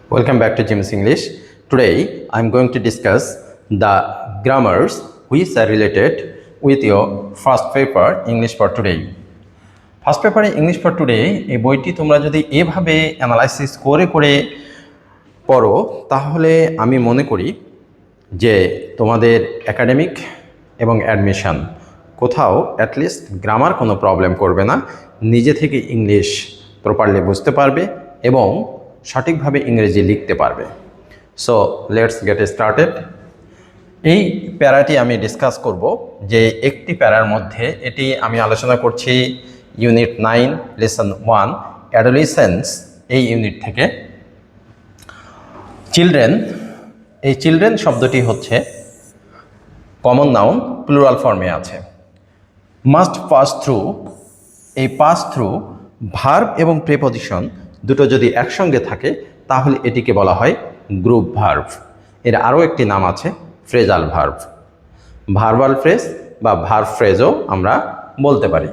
Welcome back to Jim's English. Today I'm going to discuss the grammars which are related with your first paper English for today. First পেপারে English for today এই বইটি তোমরা যদি এভাবে analysis করে পড়ো তাহলে আমি মনে করি যে তোমাদের একাডেমিক এবং অ্যাডমিশন কোথাও অ্যাটলিস্ট গ্রামার কোনো প্রবলেম করবে না, নিজে থেকে ইংলিশ প্রপারলি বুঝতে পারবে এবং সঠিকভাবে ইংরেজি লিখতে পারবে। So let's get started. এই প্যারাটি আমি ডিসকাস করব যে একটি প্যারার মধ্যে এটি আমি আলোচনা করছি ইউনিট 9 লেসন 1 অ্যাডোলেসেন্স এই ইউনিট থেকে। চিলড্রেন, এই চিলড্রেন শব্দটি হচ্ছে কমন নাউন, প্লুরাল ফর্মে আছে। মাস্ট পাস থ্রু, এই পাস থ্রু ভার্ব এবং প্রিপজিশন দুটো যদি একসঙ্গে থাকে তাহলে এটিকে বলা হয় গ্রুপ ভার্ব। এর আরও একটি নাম আছে ফ্রেজাল ভার্ব, ভার্বাল ফ্রেজ বা ভার্ব ফ্রেজও আমরা বলতে পারি।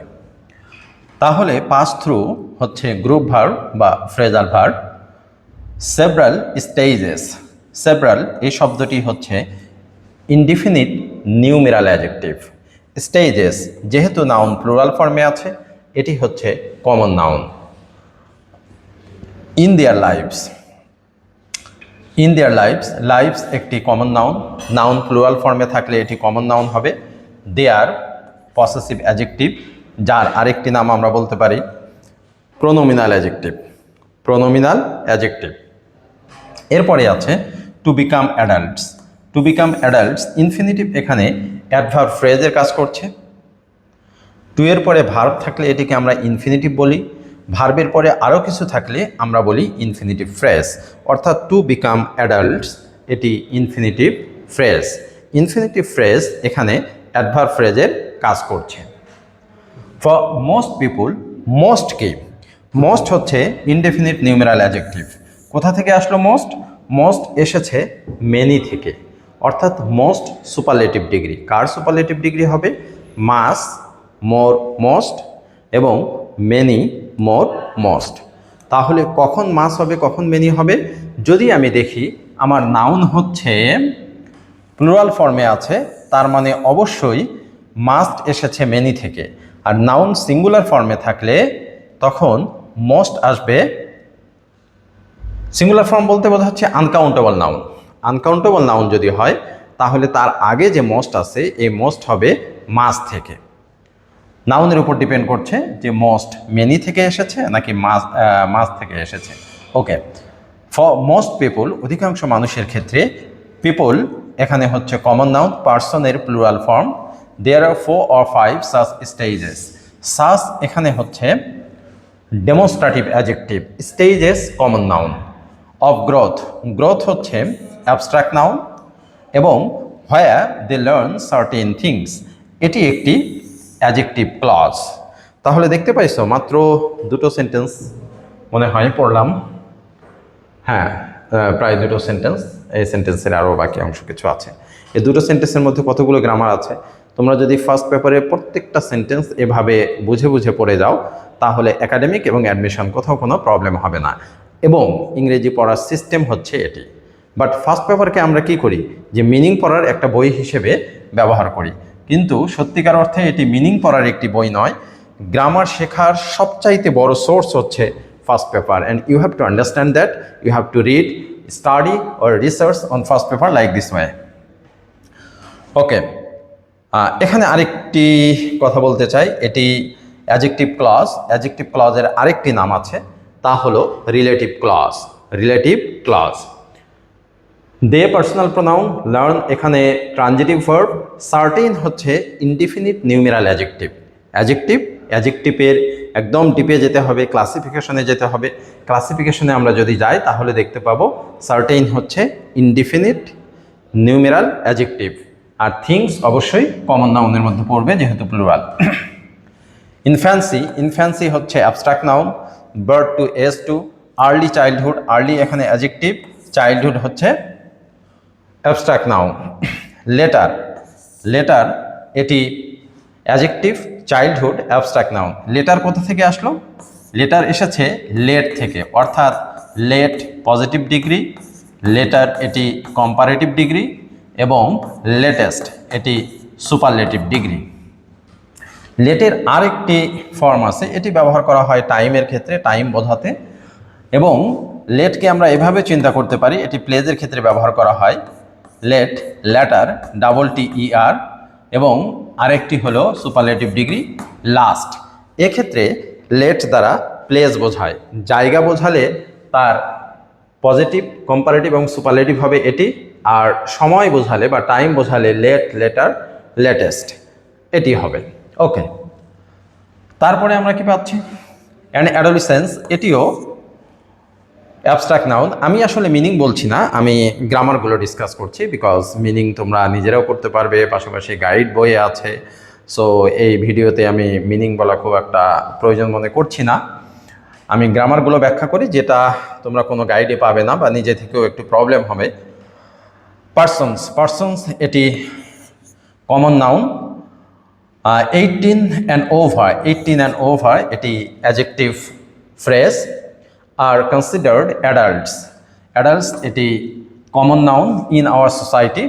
তাহলে পাস থ্রু হচ্ছে গ্রুপ ভার্ব বা ফ্রেজাল ভার্ব। সেভরাল স্টেজেস, সেভরাল এই শব্দটি হচ্ছে ইনডিফিনিট নিউমেরাল অ্যাডজেক্টিভ। স্টেজেস যেহেতু নাউন প্লুরাল ফর্মে আছে এটি হচ্ছে common noun. In their lives, in their lives, lives একটি কমন নাউন, নাউন প্লুরাল ফর্মে থাকলে এটি কমন নাউন হবে। দেয়ার পসেসিভ অ্যাডজেক্টিভ, যার আরেকটি নাম আমরা বলতে পারি প্রোনোমিনাল অ্যাডজেক্টিভ, প্রোনোমিনাল অ্যাডজেক্টিভ। এরপরে আছে to become adults. To become adults infinitive এখানে অ্যাডভার্ব ফ্রেজের কাজ করছে। টু এর পরে ভার্ব থাকলে এটিকে আমরা ইনফিনিটিভ বলি, ভার্বের পরে আরও কিছু থাকলে আমরা বলি ইনফিনিটিভ ফ্রেজ, অর্থাৎ টু বিকাম অ্যাডাল্টস এটি ইনফিনিটিভ ফ্রেজ। ইনফিনিটিভ ফ্রেজ এখানে অ্যাডভার্ব ফ্রেজের কাজ করছে। ফর মোস্ট পিপুল, মোস্ট কি? মোস্ট হচ্ছে ইনডেফিনিট নিউমেরাল অ্যাডজেক্টিভ। কোথা থেকে আসলো মোস্ট? মোস্ট এসেছে মেনি থেকে, অর্থাৎ মোস্ট সুপারলেটিভ ডিগ্রি। কার সুপারলেটিভ ডিগ্রি হবে? মাস, মোর, মোস্ট এবং মেনি, মোর, মোস্ট। তাহলে কখন মাস হবে, কখন মেনি হবে? যদি আমি দেখি আমার নাউন হচ্ছে প্লুরাল ফর্মে আছে, তার মানে অবশ্যই মাস্ট এসেছে মেনি থেকে। আর নাউন সিঙ্গুলার ফর্মে থাকলে তখন মোস্ট আসবে। সিঙ্গুলার ফর্ম বলতে বোঝা হচ্ছে আনকাউন্টেবল নাউন। আনকাউন্টেবল নাউন যদি হয় তাহলে তার আগে যে মোস্ট আছে এই মোস্ট হবে মাস থেকে। নাউনের উপর ডিপেন্ড করছে যে মোস্ট মেনি থেকে এসেছে নাকি মাস থেকে এসেছে। ওকে, ফর মোস্ট পিপল অধিকাংশ মানুষের ক্ষেত্রে, পিপল এখানে হচ্ছে কমন নাউন, পার্সনের plural form. There are 4 or 5 such stages. Such এখানে হচ্ছে demonstrative adjective, stages common noun. Of growth, growth হচ্ছে অ্যাবস্ট্রাক্ট নাউন। এবং where they learn certain things, এটি একটি অ্যাডজেক্টিভ ক্লজ। তাহলে দেখতে পাইছো মাত্র দুটো সেন্টেন্স মনে হয় পড়লাম। হ্যাঁ, প্রায় দুটো সেন্টেন্স। এই সেন্টেন্সের আরও বাকি অংশ কিছু আছে। এই দুটো সেন্টেন্সের মধ্যে কতগুলো গ্রামার আছে। তোমরা যদি ফার্স্ট পেপারে প্রত্যেকটা সেন্টেন্স এভাবে বুঝে বুঝে পড়ে যাও তাহলে একাডেমিক এবং অ্যাডমিশন কোথাও কোনো প্রবলেম হবে না। এবং ইংরেজি পড়ার সিস্টেম হচ্ছে এটি। বাট ফার্স্ট পেপারকে আমরা কি করি যে মিনিং পড়ার একটা বই হিসেবে ব্যবহার করি, কিন্তু সত্যিকার অর্থে এটি মিনিং পড়ার একটি বই নয়। গ্রামার শেখার সবচাইতে বড় সোর্স হচ্ছে first paper, and you have to understand that you have to read, study or research on first paper like this way. Okay, এখানে আরেকটি কথা বলতে চাই, এটি অ্যাডজেক্টিভ ক্লজ। অ্যাডজেক্টিভ ক্লজের আরেকটি নাম আছে, তা হলো relative clause. Relative clause. The personal pronoun, learn এখানে ট্রানজিটিভ ভার্ব, সার্টেন হচ্ছে ইনডিফিনিট নিউমেরাল অ্যাডজেক্টিভ। অ্যাডজেক্টিভের একদম ডিপে যেতে হবে, ক্লাসিফিকেশনে যেতে হবে। ক্লাসিফিকেশনে আমরা যদি যাই তাহলে দেখতে পাবো সার্টেন হচ্ছে ইনডিফিনিট নিউমেরাল অ্যাডজেক্টিভ। আর থিংস অবশ্যই কমন নাউনের মধ্যে পড়বে যেহেতু প্লুরাল। ইনফ্যান্সি, ইনফ্যান্সি হচ্ছে abstract noun. Birth to age two, early childhood, early এখানে অ্যাডজেক্টিভ, চাইল্ডহুড হচ্ছে অ্যাবস্ট্রাক্ট নাউন। লেটার, লেটার এটি adjective, childhood abstract noun. Later কোথা থেকে আসলো? লেটার এসেছে লেট থেকে, অর্থাৎ লেট পজিটিভ ডিগ্রি, লেটার এটি কম্পারেটিভ ডিগ্রি এবং লেটেস্ট এটি সুপারলেটিভ ডিগ্রি। লেটের আরেকটি ফর্ম আছে, এটি ব্যবহার করা হয় টাইমের ক্ষেত্রে, টাইম বোঝাতে। এবং লেটকে আমরা এভাবে চিন্তা করতে পারি, এটি প্লেজের ক্ষেত্রে ব্যবহার করা হয় লেট, ল্যাটার TER, এবং আরেকটি হলো সুপারলেটিভ ডিগ্রি লাস্ট। এক্ষেত্রে লেট দ্বারা প্লেস বোঝায়, জায়গা বোঝালে তার পজিটিভ, কম্পারেটিভ এবং সুপারলেটিভ হবে এটি, আর সময় বোঝালে বা টাইম বোঝালে লেট, লেটার, লেটেস্ট এটি হবে। ওকে, তারপরে আমরা কি পাচ্ছি অ্যান অ্যাডোলেসেন্স, এটিও অ্যাবস্ট্রাক্ট নাউন। আমি আসলে মিনিং বলছি না, আমি গ্রামারগুলো ডিসকাস করছি, বিকজ মিনিং তোমরা নিজেরাও করতে পারবে, পাশাপাশি গাইড বইয়ে আছে। সো এই ভিডিওতে আমি মিনিং বলা খুব একটা প্রয়োজন মনে করছি না, আমি গ্রামারগুলো ব্যাখ্যা করি, যেটা তোমরা কোনো গাইডে পাবে না বা নিজে থেকেও একটু প্রবলেম হবে। পার্সনস এটি কমন নাউন। 18 and over এটি অ্যাডজেক্টিভ ফ্রেজ। আর কনসিডার্ড অ্যাডাল্টস এটি common noun in our society.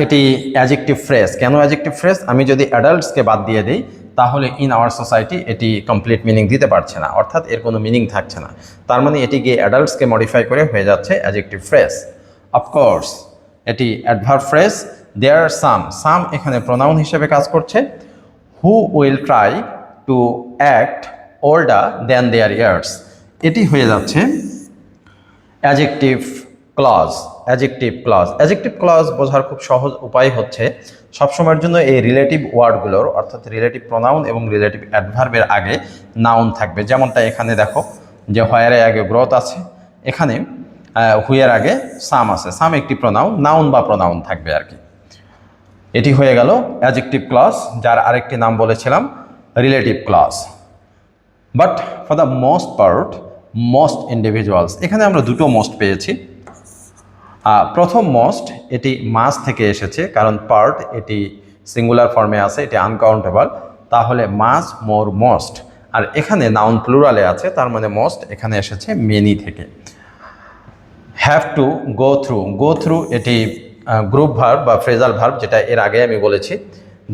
এটি অ্যাডজেক্টিভ ফ্রেজ। কেন অ্যাডজেক্টিভ ফ্রেজ? আমি যদি অ্যাডাল্টসকে বাদ দিয়ে দিই তাহলে ইন আওয়ার সোসাইটি এটি কমপ্লিট মিনিং দিতে পারছে না, অর্থাৎ এর কোনো মিনিং থাকছে না। তার মানে এটি গিয়ে অ্যাডাল্টসকে মডিফাই করে হয়ে যাচ্ছে অ্যাডজেক্টিভ ফ্রেজ। অফকোর্স এটি অ্যাডভার্ব ফ্রেজ। দেয়ার আর সাম এখানে প্রোনাউন হিসেবে কাজ করছে। Who will try to act older than their years, এটি হয়ে যাচ্ছে অ্যাডজেক্টিভ ক্লজ। অ্যাডজেক্টিভ ক্লজ বোঝার খুব সহজ উপায় হচ্ছে সবসময়ের জন্য এই রিলেটিভ ওয়ার্ডগুলোর, অর্থাৎ রিলেটিভ প্রোনাউন এবং রিলেটিভ অ্যাডভার্বের আগে নাউন থাকবে। যেমনটা এখানে দেখো যে হোয়ারের আগে গ্রোথ আছে, এখানে হুয়ের আগে সাম আছে, সাম একটি প্রোনাউন, নাউন বা প্রোনাউন থাকবে আর কি। এটি হয়ে গেল অ্যাডজেক্টিভ ক্লজ, যার আরেকটি নাম বলেছিলাম relative clause. But for the most part, most individuals, এখানে আমরা দুটো মোস্ট পেয়েছি। প্রথম মোস্ট এটি মাস থেকে এসেছে, কারণ পার্ট এটি সিঙ্গুলার ফর্মে আছে, এটি আনকাউন্টেবল, তাহলে মাস, মোর, মোস্ট। আর এখানে নাউন প্লুরালে আছে, তার মানে মোস্ট এখানে এসেছে মেনি থেকে। হ্যাভ টু, গো থ্রু এটি গ্রুপ ভার্ব বা ফ্রেজাল ভার্ব, যেটা এর আগে আমি বলেছি।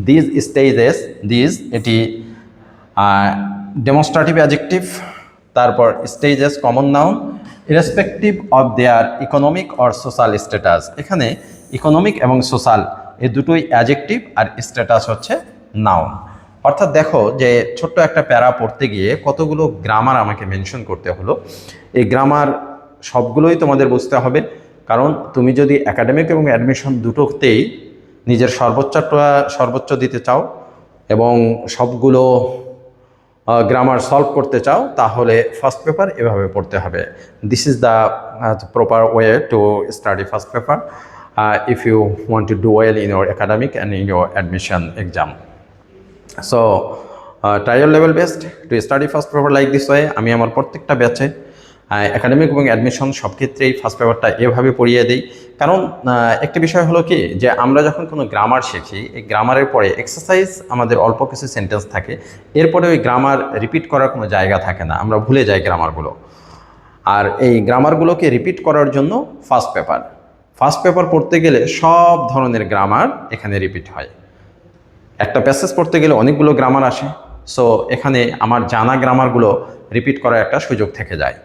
দিস এটি ডেমনস্ট্রেটিভ অ্যাডজেক্টিভ। তারপর stages common noun irrespective of their economic or social status. এখানে ইকোনমিক এবং সোশ্যাল এই দুটোই অ্যাডজেক্টিভ, আর স্ট্যাটাস হচ্ছে নাউন। অর্থাৎ দেখো যে ছোট্ট একটা প্যারা পড়তে গিয়ে কতগুলো গ্রামার আমাকে মেনশন করতে হলো। এই গ্রামার সবগুলোই তোমাদের বুঝতে হবে, কারণ তুমি যদি একাডেমিক এবং অ্যাডমিশন দুটোতেই নিজের সর্বোচ্চ দিতে চাও এবং সবগুলো গ্রামার সলভ করতে চাও, তাহলে ফার্স্ট পেপার এভাবে পড়তে হবে। This is the proper way to study first paper if you want to do well in your academic and in your admission exam. So try your level best to study first paper like this way. আমি আমার প্রত্যেকটা ব্যাচে academic এবং admission সব ক্ষেত্রেই first পেপারটা এভাবে পড়িয়ে দিই। কারণ একটা বিষয় হলো কি, যে আমরা যখন কোনো গ্রামার শিখি, এই গ্রামারের পরে এক্সারসাইজ আমাদের অল্প কিছু সেন্টেন্স থাকে, এরপরে ওই গ্রামার রিপিট করার কোনো জায়গা থাকে না, আমরা ভুলে যাই গ্রামারগুলো। আর এই গ্রামারগুলোকে রিপিট করার জন্য ফার্স্ট পেপার পড়তে গেলে সব ধরনের গ্রামার এখানে রিপিট হয়। একটা প্যাসেজ পড়তে গেলে অনেকগুলো গ্রামার আসে, সো এখানে আমার জানা গ্রামারগুলো রিপিট করার একটা সুযোগ থেকে যায়।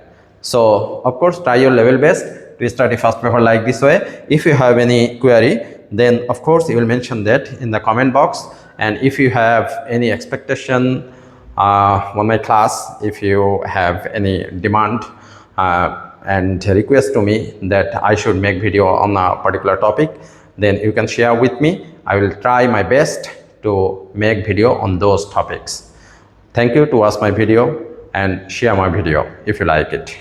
So of course try your level best to study first paper like this way. If you have any query, then of course you will mention that in the comment box. And if you have any expectation on my class, if you have any demand and request to me that I should make video on a particular topic, then you can share with me. I will try my best to make video on those topics. Thank you to watch my video and share my video if you like it.